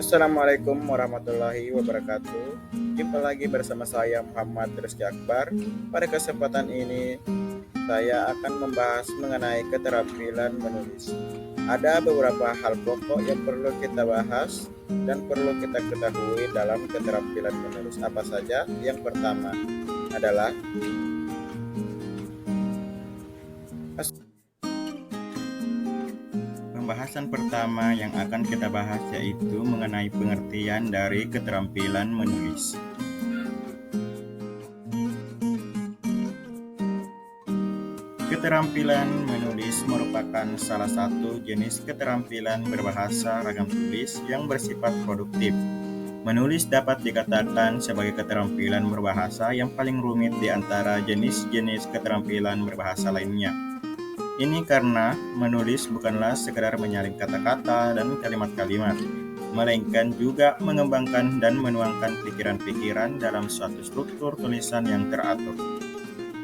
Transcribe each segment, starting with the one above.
Assalamualaikum warahmatullahi wabarakatuh. Jumpa lagi bersama saya Muhammad Rizky Akbar. Pada kesempatan ini saya akan membahas mengenai keterampilan menulis. Ada beberapa hal pokok yang perlu kita bahas dan perlu kita ketahui dalam keterampilan menulis. Apa saja? Yang pertama adalah pembahasan pertama yang akan kita bahas yaitu mengenai pengertian dari keterampilan menulis. Keterampilan menulis merupakan salah satu jenis keterampilan berbahasa ragam tulis yang bersifat produktif. Menulis dapat dikatakan sebagai keterampilan berbahasa yang paling rumit di antara jenis-jenis keterampilan berbahasa lainnya. Ini karena menulis bukanlah sekedar menyalin kata-kata dan kalimat-kalimat, melainkan juga mengembangkan dan menuangkan pikiran-pikiran dalam suatu struktur tulisan yang teratur.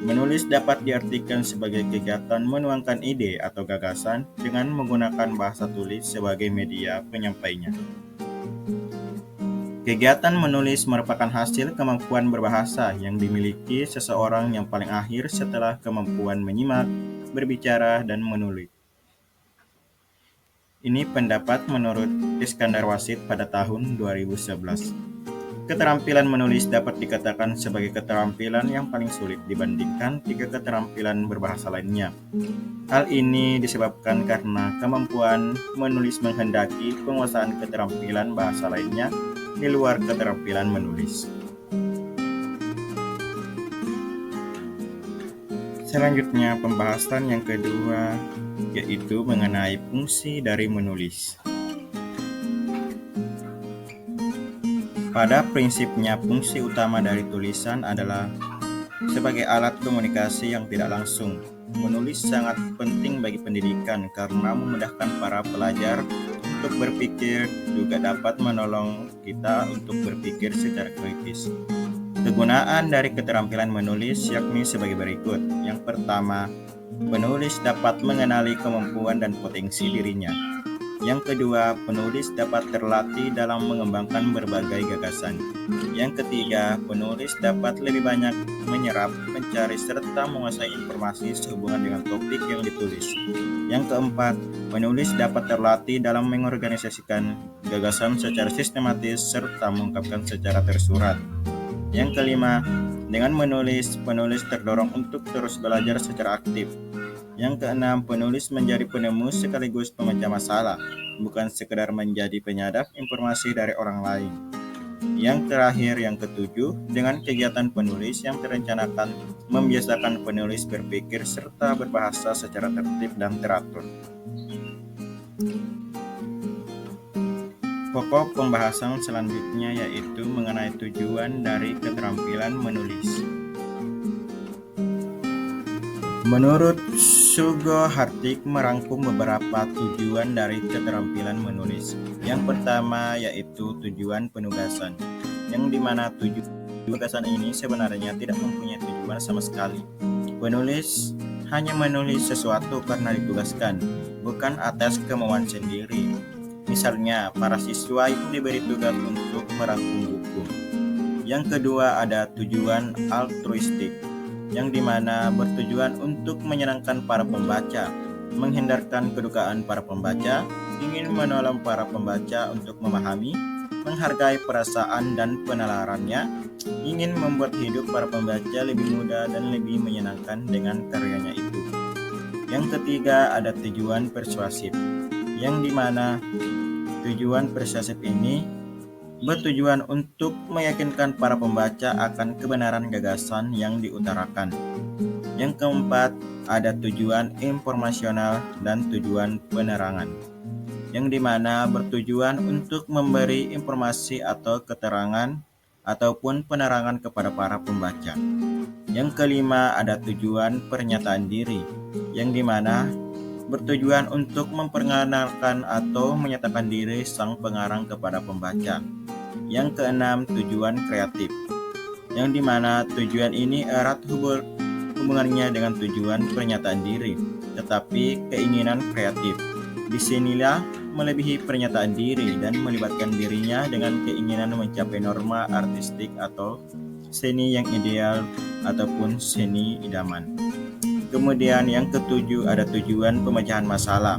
Menulis dapat diartikan sebagai kegiatan menuangkan ide atau gagasan dengan menggunakan bahasa tulis sebagai media penyampainya. Kegiatan menulis merupakan hasil kemampuan berbahasa yang dimiliki seseorang yang paling akhir setelah kemampuan menyimak, berbicara, dan menulis. Ini pendapat menurut Iskandar Wasid pada tahun 2011. Keterampilan menulis dapat dikatakan sebagai keterampilan yang paling sulit dibandingkan 3 keterampilan berbahasa lainnya. Hal ini disebabkan karena kemampuan menulis menghendaki penguasaan keterampilan bahasa lainnya di luar keterampilan menulis. Selanjutnya, pembahasan yang kedua yaitu mengenai fungsi dari menulis. Pada prinsipnya, fungsi utama dari tulisan adalah sebagai alat komunikasi yang tidak langsung. Menulis sangat penting bagi pendidikan karena memudahkan para pelajar untuk berpikir, juga dapat menolong kita untuk berpikir secara kritis. Kegunaan dari keterampilan menulis yakni sebagai berikut. Yang pertama, penulis dapat mengenali kemampuan dan potensi dirinya. Yang kedua, penulis dapat terlatih dalam mengembangkan berbagai gagasan. Yang ketiga, penulis dapat lebih banyak menyerap, mencari, serta menguasai informasi sehubungan dengan topik yang ditulis. Yang keempat, penulis dapat terlatih dalam mengorganisasikan gagasan secara sistematis serta mengungkapkan secara tersurat. Yang kelima, dengan menulis, penulis terdorong untuk terus belajar secara aktif. Yang keenam, penulis menjadi penemu sekaligus pemecah masalah, bukan sekedar menjadi penyadap informasi dari orang lain. Yang terakhir, yang ketujuh, dengan kegiatan penulis yang terencanakan membiasakan penulis berpikir serta berbahasa secara tertib dan teratur. Pokok pembahasan selanjutnya yaitu mengenai tujuan dari keterampilan menulis. Menurut Sugo Hartik merangkum beberapa tujuan dari keterampilan menulis. Yang pertama yaitu tujuan penugasan, yang dimana penugasan ini sebenarnya tidak mempunyai tujuan sama sekali. Penulis hanya menulis sesuatu karena ditugaskan, bukan atas kemauan sendiri. Misalnya, para siswa itu diberi tugas untuk merangkum buku. Yang kedua ada tujuan altruistik, yang dimana bertujuan untuk menyenangkan para pembaca, menghindarkan kedukaan para pembaca, ingin menolong para pembaca untuk memahami, menghargai perasaan dan penalarannya, ingin membuat hidup para pembaca lebih mudah dan lebih menyenangkan dengan karyanya itu. Yang ketiga ada tujuan persuasif, yang dimana tujuan persuasif ini bertujuan untuk meyakinkan para pembaca akan kebenaran gagasan yang diutarakan. Yang keempat, ada tujuan informasional dan tujuan penerangan, yang dimana bertujuan untuk memberi informasi atau keterangan ataupun penerangan kepada para pembaca. Yang kelima, ada tujuan pernyataan diri, yang dimana bertujuan untuk memperkenalkan atau menyatakan diri sang pengarang kepada pembaca. Yang keenam, tujuan kreatif, yang dimana tujuan ini erat hubungannya dengan tujuan pernyataan diri, tetapi keinginan kreatif. Disinilah melebihi pernyataan diri dan melibatkan dirinya dengan keinginan mencapai norma artistik atau seni yang ideal ataupun seni idaman. Kemudian yang ketujuh ada tujuan pemecahan masalah.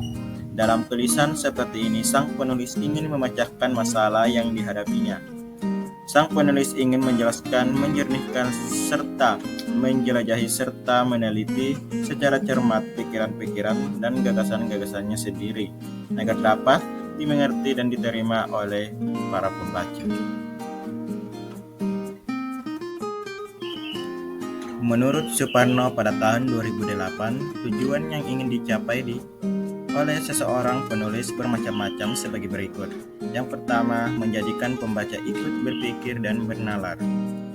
Dalam tulisan seperti ini, sang penulis ingin memecahkan masalah yang dihadapinya. Sang penulis ingin menjelaskan, menjernihkan, serta menjelajahi serta meneliti secara cermat pikiran-pikiran dan gagasan-gagasannya sendiri agar dapat dimengerti dan diterima oleh para pembaca. Menurut Suparno pada tahun 2008, tujuan yang ingin dicapai oleh seseorang penulis bermacam-macam sebagai berikut. Yang pertama, menjadikan pembaca ikut berpikir dan bernalar.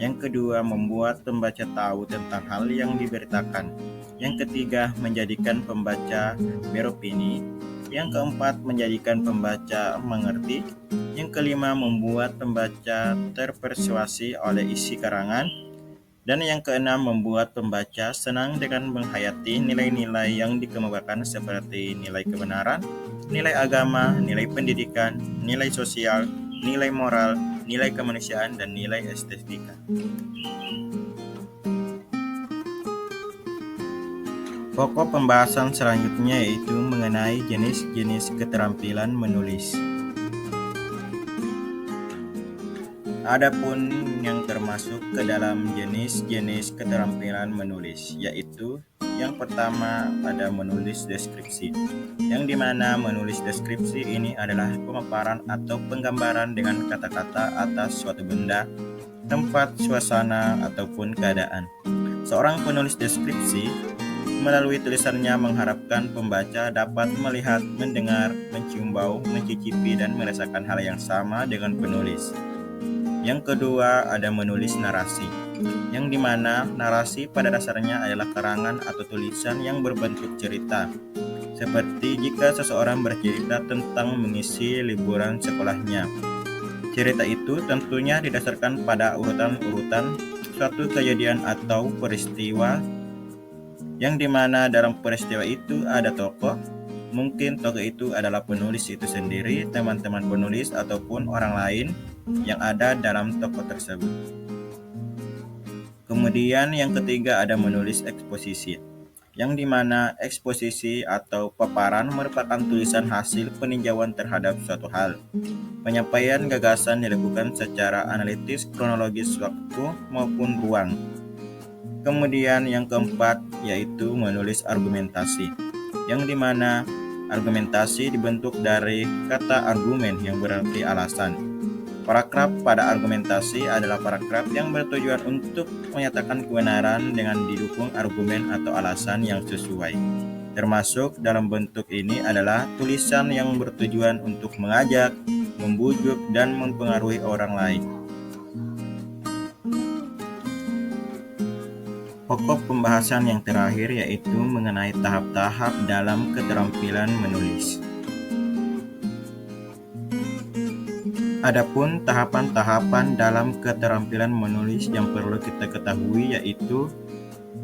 Yang kedua, membuat pembaca tahu tentang hal yang diberitakan. Yang ketiga, menjadikan pembaca beropini. Yang keempat, menjadikan pembaca mengerti. Yang kelima, membuat pembaca terpersuasi oleh isi karangan. Dan yang keenam, membuat pembaca senang dengan menghayati nilai-nilai yang dikemukakan seperti nilai kebenaran, nilai agama, nilai pendidikan, nilai sosial, nilai moral, nilai kemanusiaan, dan nilai estetika. Pokok pembahasan selanjutnya yaitu mengenai jenis-jenis keterampilan menulis. Adapun yang termasuk ke dalam jenis-jenis keterampilan menulis, yaitu yang pertama ada menulis deskripsi, yang dimana menulis deskripsi ini adalah pemaparan atau penggambaran dengan kata-kata atas suatu benda, tempat, suasana, ataupun keadaan. Seorang penulis deskripsi melalui tulisannya mengharapkan pembaca dapat melihat, mendengar, mencium bau, mencicipi, dan merasakan hal yang sama dengan penulis. Yang kedua ada menulis narasi, yang dimana narasi pada dasarnya adalah karangan atau tulisan yang berbentuk cerita. Seperti jika seseorang bercerita tentang mengisi liburan sekolahnya. Cerita itu tentunya didasarkan pada urutan-urutan suatu kejadian atau peristiwa, yang dimana dalam peristiwa itu ada tokoh. Mungkin tokoh itu adalah penulis itu sendiri, teman-teman penulis, ataupun orang lain yang ada dalam tokoh tersebut. Kemudian yang ketiga ada menulis eksposisi, yang dimana eksposisi atau paparan merupakan tulisan hasil peninjauan terhadap suatu hal. Penyampaian gagasan dilakukan secara analitis, kronologis waktu maupun ruang. Kemudian yang keempat yaitu menulis argumentasi, yang dimana argumentasi dibentuk dari kata argumen yang berarti alasan. Paragraf pada argumentasi adalah paragraf yang bertujuan untuk menyatakan kebenaran dengan didukung argumen atau alasan yang sesuai. Termasuk dalam bentuk ini adalah tulisan yang bertujuan untuk mengajak, membujuk, dan mempengaruhi orang lain. Pokok pembahasan yang terakhir yaitu mengenai tahap-tahap dalam keterampilan menulis. Adapun tahapan-tahapan dalam keterampilan menulis yang perlu kita ketahui yaitu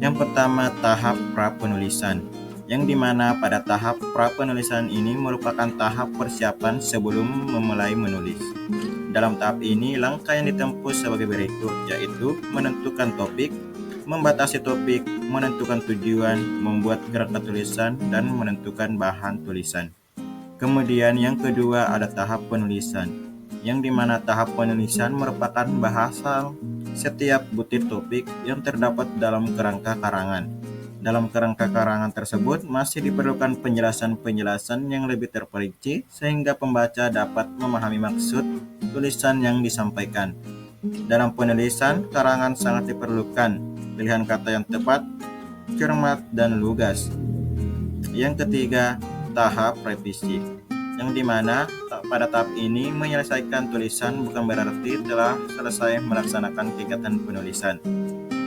yang pertama tahap pra-penulisan, yang dimana pada tahap pra-penulisan ini merupakan tahap persiapan sebelum memulai menulis. Dalam tahap ini langkah yang ditempuh sebagai berikut yaitu menentukan topik, membatasi topik, menentukan tujuan, membuat kerangka tulisan, dan menentukan bahan tulisan. Kemudian yang kedua ada tahap penulisan, yang dimana tahap penulisan merupakan bahasan setiap butir topik yang terdapat dalam kerangka karangan. Dalam kerangka karangan tersebut masih diperlukan penjelasan-penjelasan yang lebih terperinci sehingga pembaca dapat memahami maksud tulisan yang disampaikan. Dalam penulisan karangan sangat diperlukan pilihan kata yang tepat, cermat, dan lugas. Yang ketiga, tahap revisi, yang dimana pada tahap ini menyelesaikan tulisan bukan berarti telah selesai melaksanakan kegiatan penulisan.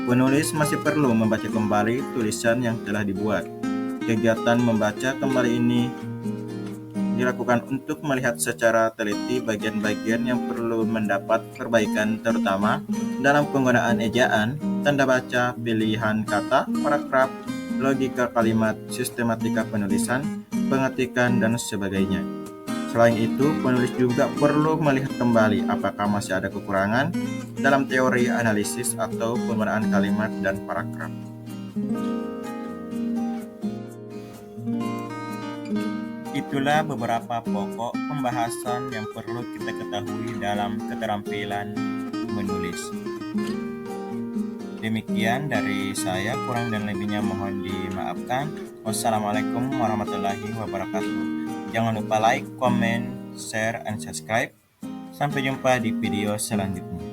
Penulis masih perlu membaca kembali tulisan yang telah dibuat. Kegiatan membaca kembali ini dilakukan untuk melihat secara teliti bagian-bagian yang perlu mendapat perbaikan, terutama dalam penggunaan ejaan, tanda baca, pilihan kata, paragraf, logika kalimat, sistematika penulisan, pengetikan, dan sebagainya. Selain itu, penulis juga perlu melihat kembali apakah masih ada kekurangan dalam teori analisis atau penggunaan kalimat dan paragraf. Itulah beberapa pokok pembahasan yang perlu kita ketahui dalam keterampilan menulis. Demikian dari saya, kurang dan lebihnya mohon dimaafkan. Wassalamualaikum warahmatullahi wabarakatuh. Jangan lupa like, comment, share, and subscribe. Sampai jumpa di video selanjutnya.